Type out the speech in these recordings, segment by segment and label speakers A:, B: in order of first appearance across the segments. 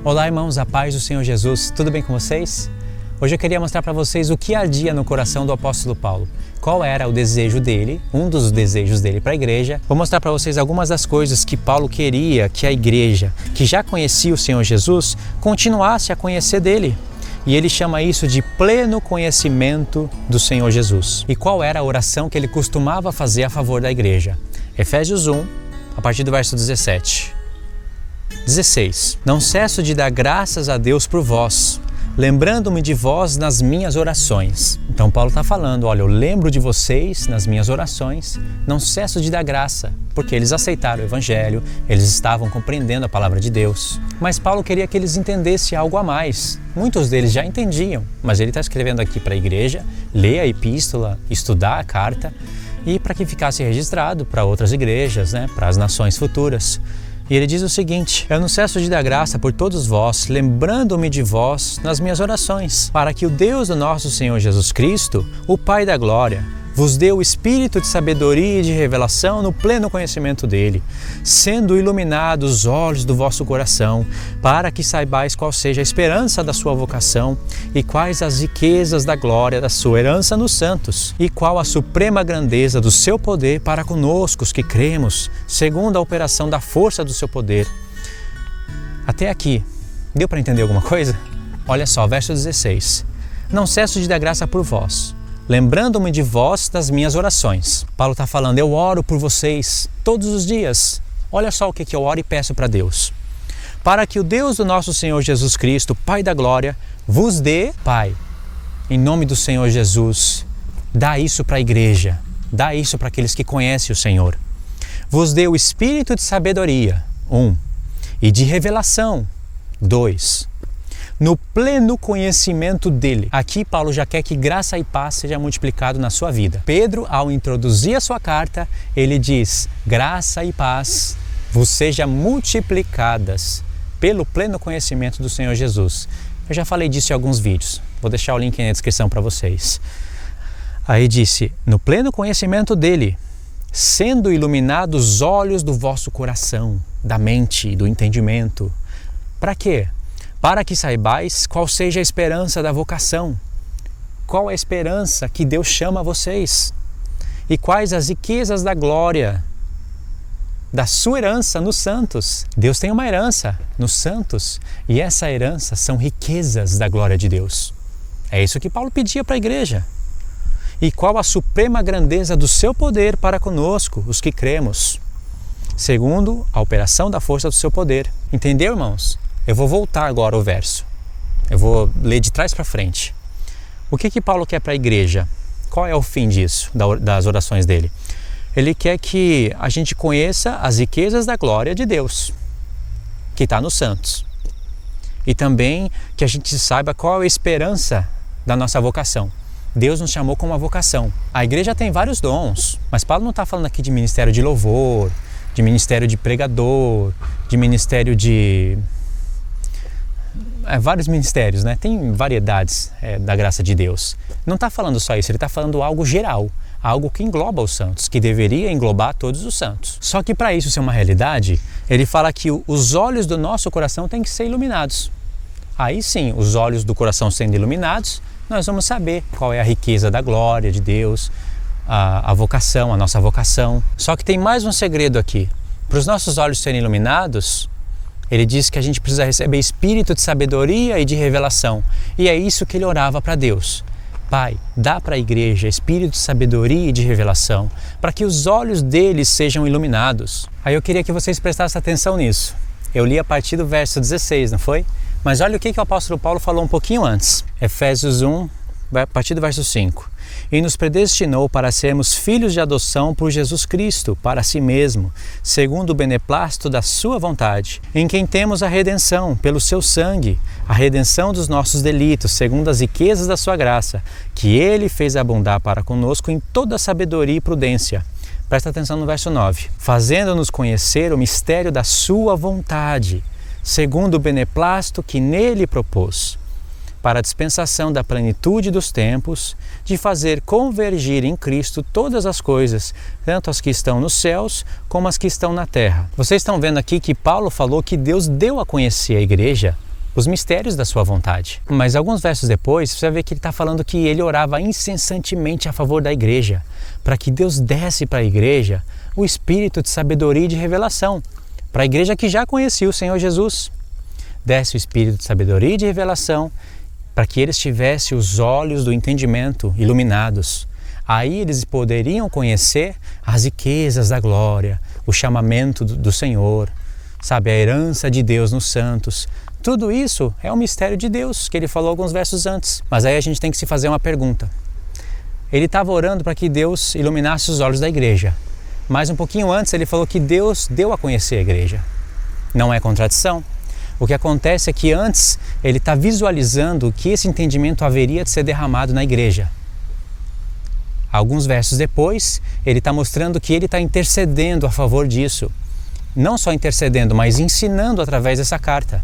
A: Olá, irmãos, a paz do Senhor Jesus, tudo bem com vocês? Hoje eu queria mostrar para vocês o que ardia no coração do apóstolo Paulo. Qual era o desejo dele, um dos desejos dele para a igreja. Vou mostrar para vocês algumas das coisas que Paulo queria que a igreja, que já conhecia o Senhor Jesus, continuasse a conhecer dele. E ele chama isso de pleno conhecimento do Senhor Jesus. E qual era a oração que ele costumava fazer a favor da igreja? Efésios 1, a partir do verso 17. 16. Não cesso de dar graças a Deus por vós, lembrando-me de vós nas minhas orações. Então Paulo está falando, olha, eu lembro de vocês nas minhas orações, não cesso de dar graça, porque eles aceitaram o Evangelho, eles estavam compreendendo a palavra de Deus. Mas Paulo queria que eles entendessem algo a mais. Muitos deles já entendiam, mas ele está escrevendo aqui para a igreja, ler a epístola, estudar a carta, e para que ficasse registrado para outras igrejas, para as nações futuras. E ele diz o seguinte: eu não cesso de dar graça por todos vós, lembrando-me de vós nas minhas orações, para que o Deus do nosso Senhor Jesus Cristo, o Pai da glória, vos dê o espírito de sabedoria e de revelação no pleno conhecimento dele, sendo iluminados os olhos do vosso coração, para que saibais qual seja a esperança da sua vocação e quais as riquezas da glória da sua herança nos santos, e qual a suprema grandeza do seu poder para conosco os que cremos, segundo a operação da força do seu poder. Até aqui, deu para entender alguma coisa? Olha só, verso 16. Não cesso de dar graça por vós, lembrando-me de vós das minhas orações. Paulo está falando, eu oro por vocês todos os dias. Olha só o que eu oro e peço para Deus. Para que o Deus do nosso Senhor Jesus Cristo, Pai da glória, vos dê, Pai, em nome do Senhor Jesus, dá isso para a igreja, dá isso para aqueles que conhecem o Senhor. Vos dê o espírito de sabedoria, 1, e de revelação, 2. No pleno conhecimento dele. Aqui Paulo já quer que graça e paz seja multiplicado na sua vida. Pedro, ao introduzir a sua carta, ele diz, graça e paz vos sejam multiplicadas pelo pleno conhecimento do Senhor Jesus. Eu já falei disso em alguns vídeos, vou deixar o link aí na descrição para vocês. Aí disse, no pleno conhecimento dele, sendo iluminados os olhos do vosso coração, da mente, do entendimento. Para quê? Para que saibais qual seja a esperança da vocação, qual é a esperança que Deus chama vocês, e quais as riquezas da glória da sua herança nos santos. Deus tem uma herança nos santos, e essa herança são riquezas da glória de Deus. É isso que Paulo pedia para a igreja. E qual a suprema grandeza do seu poder para conosco, os que cremos, segundo a operação da força do seu poder. Entendeu, irmãos? Eu vou voltar agora ao verso. Eu vou ler de trás para frente. O que Paulo quer para a igreja? Qual é o fim disso, das orações dele? Ele quer que a gente conheça as riquezas da glória de Deus, que está nos santos. E também que a gente saiba qual é a esperança da nossa vocação. Deus nos chamou com uma vocação. A igreja tem vários dons, mas Paulo não está falando aqui de ministério de louvor, de ministério de pregador, de ministério de... vários ministérios, Tem variedades da graça de Deus. Não está falando só isso, ele está falando algo geral, algo que engloba os santos, que deveria englobar todos os santos. Só que para isso ser uma realidade, ele fala que os olhos do nosso coração têm que ser iluminados. Aí sim, os olhos do coração sendo iluminados, nós vamos saber qual é a riqueza da glória de Deus, a vocação, a nossa vocação. Só que tem mais um segredo aqui. Para os nossos olhos serem iluminados, ele diz que a gente precisa receber espírito de sabedoria e de revelação. E é isso que ele orava para Deus. Pai, dá para a igreja espírito de sabedoria e de revelação, para que os olhos deles sejam iluminados. Aí eu queria que vocês prestassem atenção nisso. Eu li a partir do verso 16, não foi? Mas olha o que o apóstolo Paulo falou um pouquinho antes. Efésios 1, a partir do verso 5. E nos predestinou para sermos filhos de adoção por Jesus Cristo, para si mesmo, segundo o beneplácito da sua vontade, em quem temos a redenção, pelo seu sangue, a redenção dos nossos delitos, segundo as riquezas da sua graça, que ele fez abundar para conosco em toda sabedoria e prudência. Presta atenção no verso 9. Fazendo-nos conhecer o mistério da sua vontade, segundo o beneplácito que nele propôs, para a dispensação da plenitude dos tempos, de fazer convergir em Cristo todas as coisas, tanto as que estão nos céus como as que estão na terra. Vocês estão vendo aqui que Paulo falou que Deus deu a conhecer a igreja os mistérios da sua vontade. Mas alguns versos depois, você vai ver que ele está falando que ele orava incessantemente a favor da igreja, para que Deus desse para a igreja o espírito de sabedoria e de revelação, para a igreja que já conhecia o Senhor Jesus. Desse o espírito de sabedoria e de revelação, para que eles tivessem os olhos do entendimento iluminados. Aí eles poderiam conhecer as riquezas da glória, o chamamento do Senhor, sabe, a herança de Deus nos santos. Tudo isso é um mistério de Deus, que ele falou alguns versos antes. Mas aí a gente tem que se fazer uma pergunta. Ele estava orando para que Deus iluminasse os olhos da igreja. Mas um pouquinho antes ele falou que Deus deu a conhecer a igreja. Não é contradição? O que acontece é que antes ele está visualizando que esse entendimento haveria de ser derramado na igreja. Alguns versos depois, ele está mostrando que ele está intercedendo a favor disso. Não só intercedendo, mas ensinando através dessa carta.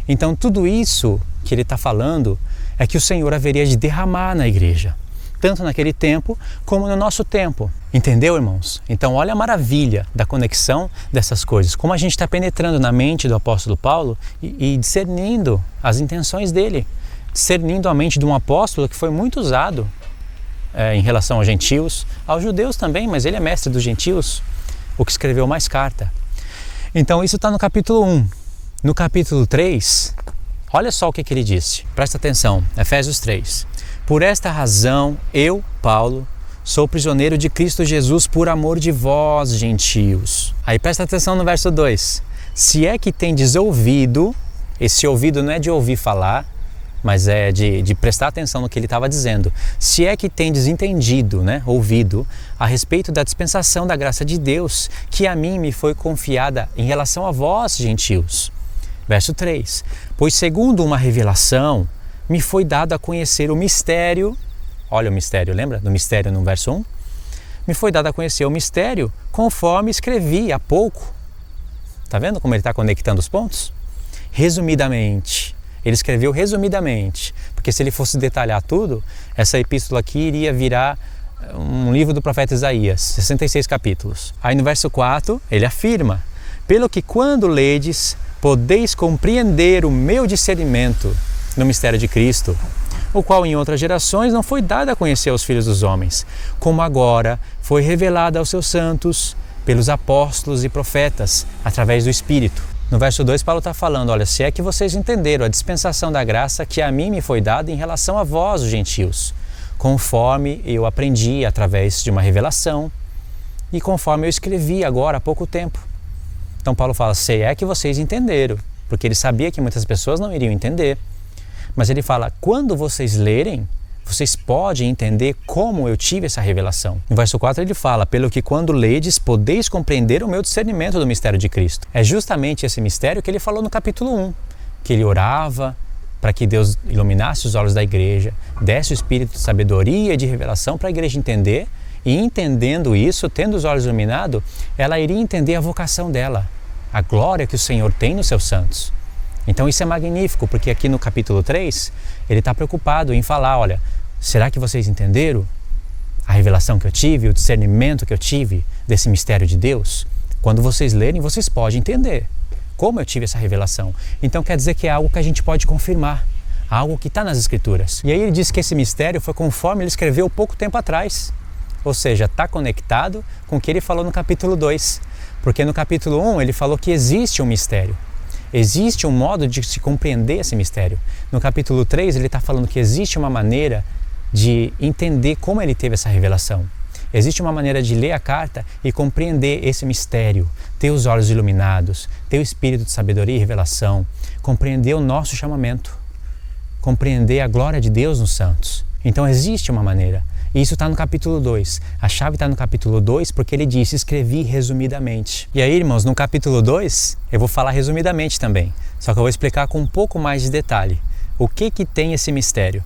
A: Então tudo isso que ele está falando é que o Senhor haveria de derramar na igreja, tanto naquele tempo como no nosso tempo. Entendeu, irmãos? Então olha a maravilha da conexão dessas coisas, como a gente está penetrando na mente do apóstolo Paulo e discernindo as intenções dele, discernindo a mente de um apóstolo que foi muito usado em relação aos gentios, aos judeus também, mas ele é mestre dos gentios, o que escreveu mais carta. Então isso está no capítulo 1. No capítulo 3, olha só o que ele disse. Presta atenção, Efésios 3. Por esta razão, eu, Paulo, sou prisioneiro de Cristo Jesus por amor de vós, gentios. Aí presta atenção no verso 2. Se é que tendes ouvido, esse ouvido não é de ouvir falar, mas é de prestar atenção no que ele estava dizendo. Se é que tendes entendido, ouvido, a respeito da dispensação da graça de Deus, que a mim me foi confiada em relação a vós, gentios. Verso 3. Pois segundo uma revelação, me foi dado a conhecer o mistério, olha o mistério, lembra do mistério no verso 1? Me foi dado a conhecer o mistério conforme escrevi há pouco. Está vendo como ele está conectando os pontos? Resumidamente. Ele escreveu resumidamente, porque se ele fosse detalhar tudo, essa epístola aqui iria virar um livro do profeta Isaías, 66 capítulos. Aí no verso 4, ele afirma, pelo que quando ledes, podeis compreender o meu discernimento no mistério de Cristo, o qual em outras gerações não foi dado a conhecer aos filhos dos homens, como agora foi revelado aos seus santos pelos apóstolos e profetas, através do Espírito. No verso 2, Paulo está falando, olha, se é que vocês entenderam a dispensação da graça que a mim me foi dada em relação a vós, os gentios, conforme eu aprendi através de uma revelação e conforme eu escrevi agora há pouco tempo. Então Paulo fala, se é que vocês entenderam, porque ele sabia que muitas pessoas não iriam entender. Mas ele fala, quando vocês lerem, vocês podem entender como eu tive essa revelação. No verso 4 ele fala, pelo que quando ledes, podeis compreender o meu discernimento do mistério de Cristo. É justamente esse mistério que ele falou no capítulo 1, que ele orava para que Deus iluminasse os olhos da igreja, desse o espírito de sabedoria e de revelação para a igreja entender, e entendendo isso, tendo os olhos iluminados, ela iria entender a vocação dela, a glória que o Senhor tem nos seus santos. Então isso é magnífico, porque aqui no capítulo 3, ele está preocupado em falar, olha, será que vocês entenderam a revelação que eu tive, o discernimento que eu tive desse mistério de Deus? Quando vocês lerem, vocês podem entender como eu tive essa revelação. Então quer dizer que é algo que a gente pode confirmar, algo que está nas Escrituras. E aí ele diz que esse mistério foi conforme ele escreveu pouco tempo atrás, ou seja, está conectado com o que ele falou no capítulo 2, porque no capítulo 1 ele falou que existe um mistério. Existe um modo de se compreender esse mistério. No capítulo 3, ele está falando que existe uma maneira de entender como ele teve essa revelação. Existe uma maneira de ler a carta e compreender esse mistério, ter os olhos iluminados, ter o espírito de sabedoria e revelação, compreender o nosso chamamento, compreender a glória de Deus nos santos. Então existe uma maneira. E isso está no capítulo 2. A chave está no capítulo 2 porque ele disse, escrevi resumidamente. E aí, irmãos, no capítulo 2, eu vou falar resumidamente também. Só que eu vou explicar com um pouco mais de detalhe. O que tem esse mistério?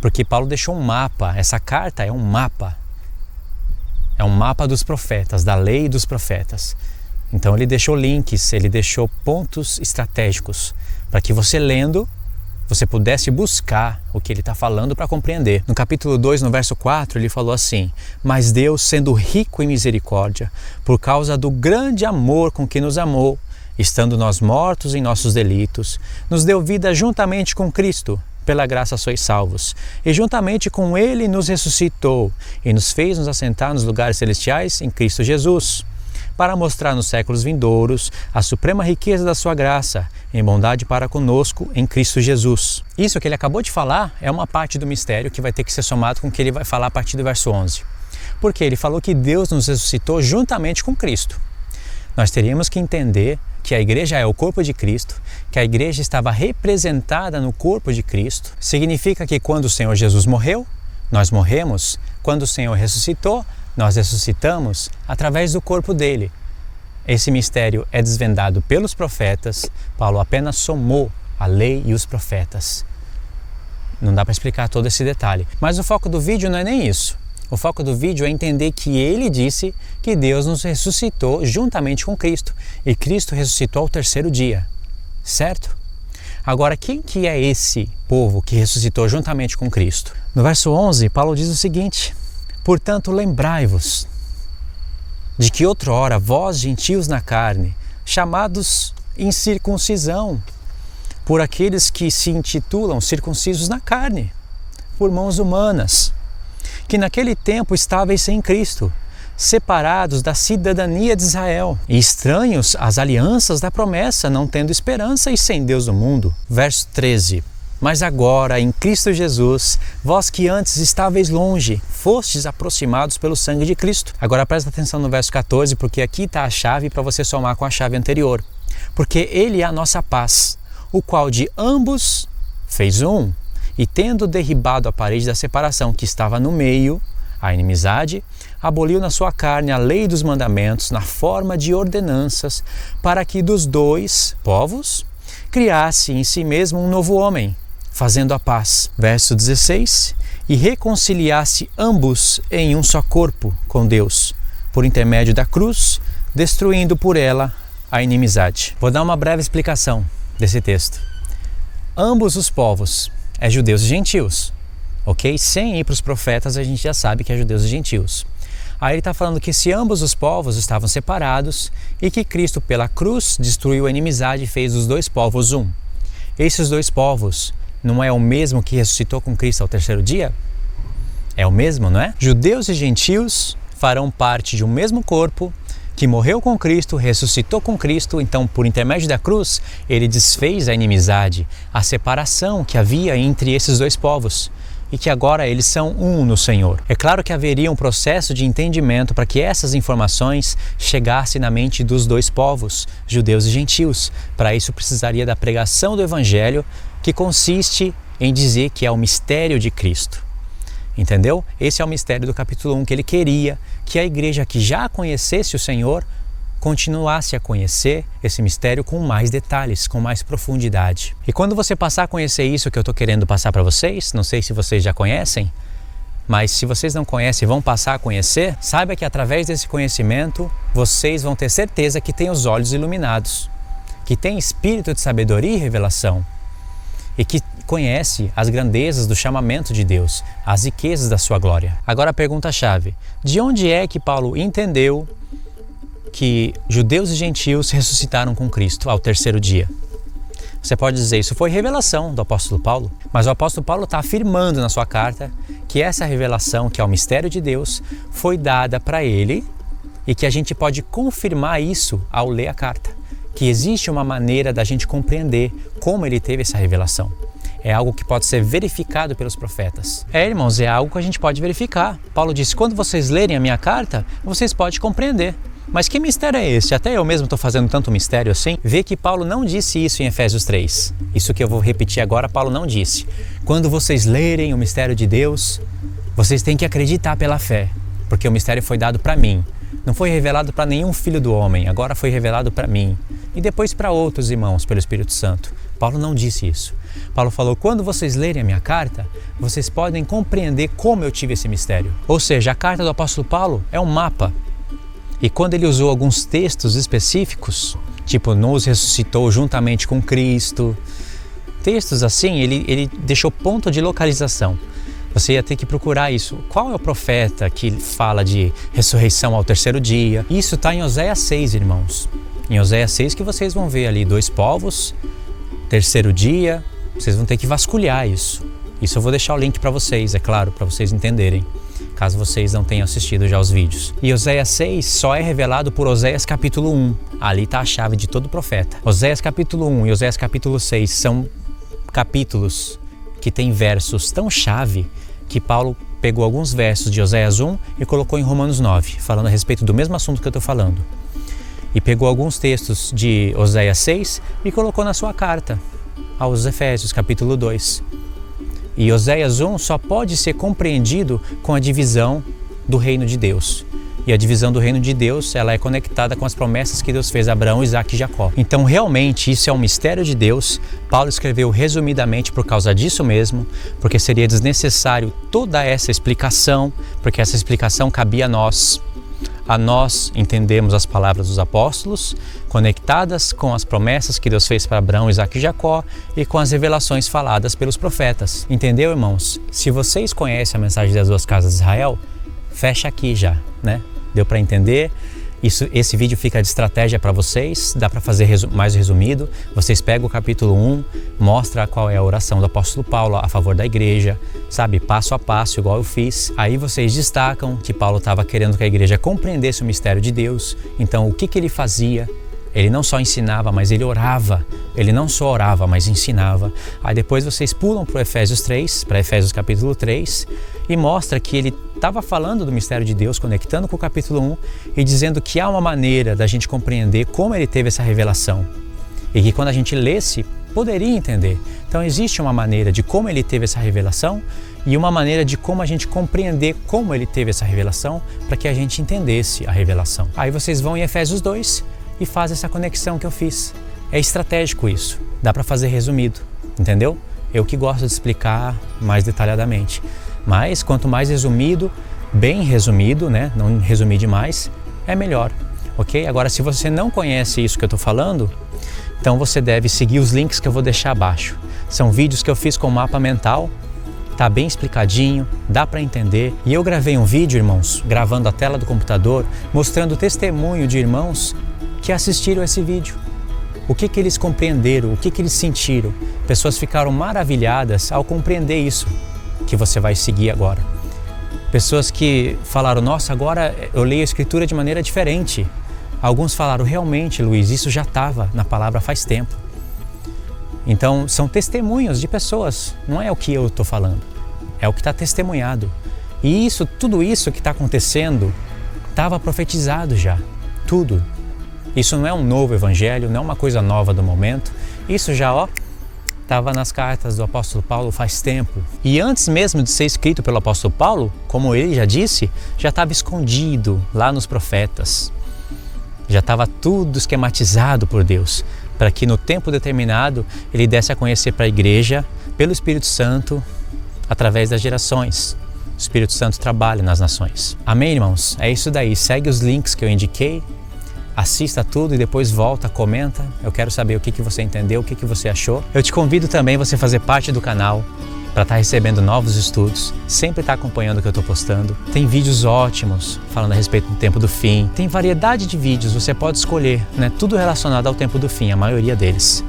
A: Porque Paulo deixou um mapa. Essa carta é um mapa. É um mapa dos profetas, da lei dos profetas. Então ele deixou links, ele deixou pontos estratégicos para que você lendo, você pudesse buscar o que ele está falando para compreender. No capítulo 2, no verso 4, ele falou assim, mas Deus, sendo rico em misericórdia, por causa do grande amor com que nos amou, estando nós mortos em nossos delitos, nos deu vida juntamente com Cristo. Pela graça sois salvos. E juntamente com Ele nos ressuscitou e nos fez nos assentar nos lugares celestiais em Cristo Jesus, para mostrar nos séculos vindouros a suprema riqueza da sua graça, em bondade para conosco em Cristo Jesus. Isso que ele acabou de falar é uma parte do mistério que vai ter que ser somado com o que ele vai falar a partir do verso 11. Porque ele falou que Deus nos ressuscitou juntamente com Cristo. Nós teríamos que entender que a igreja é o corpo de Cristo, que a igreja estava representada no corpo de Cristo. Significa que quando o Senhor Jesus morreu, nós morremos. Quando o Senhor ressuscitou, nós ressuscitamos através do corpo dele. Esse mistério é desvendado pelos profetas. Paulo apenas somou a lei e os profetas. Não dá para explicar todo esse detalhe. Mas o foco do vídeo não é nem isso. O foco do vídeo é entender que ele disse que Deus nos ressuscitou juntamente com Cristo. E Cristo ressuscitou ao terceiro dia. Certo? Agora, quem que é esse povo que ressuscitou juntamente com Cristo? No verso 11, Paulo diz o seguinte: portanto, lembrai-vos de que outrora vós, gentios na carne, chamados incircuncisão, por aqueles que se intitulam circuncisos na carne, por mãos humanas, que naquele tempo estáveis sem Cristo, separados da cidadania de Israel, e estranhos às alianças da promessa, não tendo esperança e sem Deus no mundo. Verso 13. Mas agora, em Cristo Jesus, vós que antes estáveis longe, fostes aproximados pelo sangue de Cristo. Agora presta atenção no verso 14, porque aqui está a chave para você somar com a chave anterior. Porque Ele é a nossa paz, o qual de ambos fez um, e tendo derribado a parede da separação que estava no meio, a inimizade, aboliu na sua carne a lei dos mandamentos na forma de ordenanças, para que dos dois povos criasse em si mesmo um novo homem, fazendo a paz. Verso 16. E reconciliasse ambos em um só corpo com Deus, por intermédio da cruz, destruindo por ela a inimizade. Vou dar uma breve explicação desse texto. Ambos os povos é judeus e gentios, ok? Sem ir para os profetas, a gente já sabe que é judeus e gentios. Aí ele está falando que se ambos os povos estavam separados e que Cristo pela cruz destruiu a inimizade e fez os dois povos um. Esses dois povos não é o mesmo que ressuscitou com Cristo ao terceiro dia? É o mesmo, não é? Judeus e gentios farão parte de um mesmo corpo que morreu com Cristo, ressuscitou com Cristo, então por intermédio da cruz ele desfez a inimizade, a separação que havia entre esses dois povos e que agora eles são um no Senhor. É claro que haveria um processo de entendimento para que essas informações chegassem na mente dos dois povos, judeus e gentios. Para isso precisaria da pregação do Evangelho, que consiste em dizer que é o mistério de Cristo. Entendeu? Esse é o mistério do capítulo 1, que ele queria que a igreja que já conhecesse o Senhor continuasse a conhecer esse mistério com mais detalhes, com mais profundidade. E quando você passar a conhecer isso que eu estou querendo passar para vocês, não sei se vocês já conhecem, mas se vocês não conhecem e vão passar a conhecer, saiba que através desse conhecimento vocês vão ter certeza que têm os olhos iluminados, que tem espírito de sabedoria e revelação, e que conhece as grandezas do chamamento de Deus, as riquezas da sua glória. Agora a pergunta-chave: de onde é que Paulo entendeu que judeus e gentios ressuscitaram com Cristo ao terceiro dia? Você pode dizer, isso foi revelação do apóstolo Paulo, mas o apóstolo Paulo está afirmando na sua carta que essa revelação, que é o mistério de Deus, foi dada para ele e que a gente pode confirmar isso ao ler a carta, que existe uma maneira da gente compreender como ele teve essa revelação. É algo que pode ser verificado pelos profetas. Irmãos, é algo que a gente pode verificar. Paulo disse, quando vocês lerem a minha carta, vocês podem compreender. Mas que mistério é esse? Até eu mesmo estou fazendo tanto mistério assim. Vê que Paulo não disse isso em Efésios 3. Isso que eu vou repetir agora, Paulo não disse. Quando vocês lerem o mistério de Deus, vocês têm que acreditar pela fé, porque o mistério foi dado para mim. Não foi revelado para nenhum filho do homem, agora foi revelado para mim. E depois para outros irmãos pelo Espírito Santo. Paulo não disse isso. Paulo falou, quando vocês lerem a minha carta, vocês podem compreender como eu tive esse mistério. Ou seja, a carta do apóstolo Paulo é um mapa. E quando ele usou alguns textos específicos, tipo, nos ressuscitou juntamente com Cristo, textos assim, ele deixou ponto de localização. Você ia ter que procurar isso. Qual é o profeta que fala de ressurreição ao terceiro dia? Isso está em Oséias 6, irmãos. Em Oséias 6 que vocês vão ver ali 2 povos, terceiro dia, vocês vão ter que vasculhar isso. Isso eu vou deixar o link para vocês, é claro, para vocês entenderem, caso vocês não tenham assistido já os vídeos. E Oséias 6 só é revelado por Oséias capítulo 1. Ali está a chave de todo profeta. Oséias capítulo 1 e Oséias capítulo 6 são capítulos que têm versos tão chave que Paulo pegou alguns versos de Oséias 1 e colocou em Romanos 9, falando a respeito do mesmo assunto que eu estou falando. E pegou alguns textos de Oséias 6 e colocou na sua carta aos Efésios, capítulo 2. E Oséias 1 só pode ser compreendido com a divisão do reino de Deus. E a divisão do reino de Deus, ela é conectada com as promessas que Deus fez a Abraão, Isaque e Jacó. Então, realmente, isso é um mistério de Deus. Paulo escreveu resumidamente por causa disso mesmo, porque seria desnecessário toda essa explicação, porque essa explicação cabia a nós. A nós entendemos as palavras dos apóstolos, conectadas com as promessas que Deus fez para Abraão, Isaque e Jacó e com as revelações faladas pelos profetas. Entendeu, irmãos? Se vocês conhecem a mensagem das 2 casas de Israel, fecha aqui já, né? Deu para entender? Esse vídeo fica de estratégia para vocês, dá para fazer mais resumido. Vocês pegam o capítulo 1, mostra qual é a oração do apóstolo Paulo a favor da igreja, sabe, passo a passo, igual eu fiz. Aí vocês destacam que Paulo estava querendo que a igreja compreendesse o mistério de Deus. Então, o que ele fazia? Ele não só ensinava, mas ele orava. Ele não só orava, mas ensinava. Aí depois vocês pulam para Efésios 3, para Efésios capítulo 3, e mostra que ele estava falando do mistério de Deus, conectando com o capítulo 1 e dizendo que há uma maneira da gente compreender como ele teve essa revelação. E que quando a gente lesse, poderia entender. Então existe uma maneira de como ele teve essa revelação e uma maneira de como a gente compreender como ele teve essa revelação para que a gente entendesse a revelação. Aí vocês vão em Efésios 2 e fazem essa conexão que eu fiz. É estratégico isso, dá para fazer resumido, entendeu? Eu que gosto de explicar mais detalhadamente. Mas quanto mais resumido, bem resumido, né? Não resumir demais, é melhor, ok? Agora, se você não conhece isso que eu estou falando, então você deve seguir os links que eu vou deixar abaixo. São vídeos que eu fiz com mapa mental, tá bem explicadinho, dá para entender. E eu gravei um vídeo, irmãos, gravando a tela do computador, mostrando o testemunho de irmãos que assistiram esse vídeo. O que eles compreenderam, o que eles sentiram. Pessoas ficaram maravilhadas ao compreender isso que você vai seguir agora. Pessoas que falaram, nossa, agora eu leio a Escritura de maneira diferente. Alguns falaram, realmente, Luiz, isso já estava na palavra faz tempo. Então, são testemunhos de pessoas, não é o que eu estou falando, é o que está testemunhado. E isso, tudo isso que está acontecendo, estava profetizado já, tudo. Isso não é um novo evangelho, não é uma coisa nova do momento, isso já, estava nas cartas do apóstolo Paulo faz tempo. E antes mesmo de ser escrito pelo apóstolo Paulo, como ele já disse, já estava escondido lá nos profetas. Já estava tudo esquematizado por Deus, para que no tempo determinado ele desse a conhecer para a igreja, pelo Espírito Santo, através das gerações. O Espírito Santo trabalha nas nações. Amém, irmãos? É isso daí. Segue os links que eu indiquei. Assista tudo e depois volta, comenta. Eu quero saber o que você entendeu, o que você achou. Eu te convido também a você fazer parte do canal para estar recebendo novos estudos, sempre estar acompanhando o que eu estou postando. Tem vídeos ótimos falando a respeito do tempo do fim. Tem variedade de vídeos, você pode escolher, né? Tudo relacionado ao tempo do fim, a maioria deles.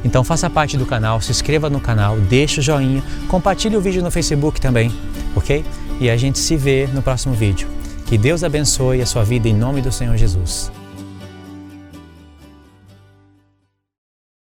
A: Então faça parte do canal, se inscreva no canal, deixe o joinha, compartilhe o vídeo no Facebook também, ok? E a gente se vê no próximo vídeo. Que Deus abençoe a sua vida em nome do Senhor Jesus.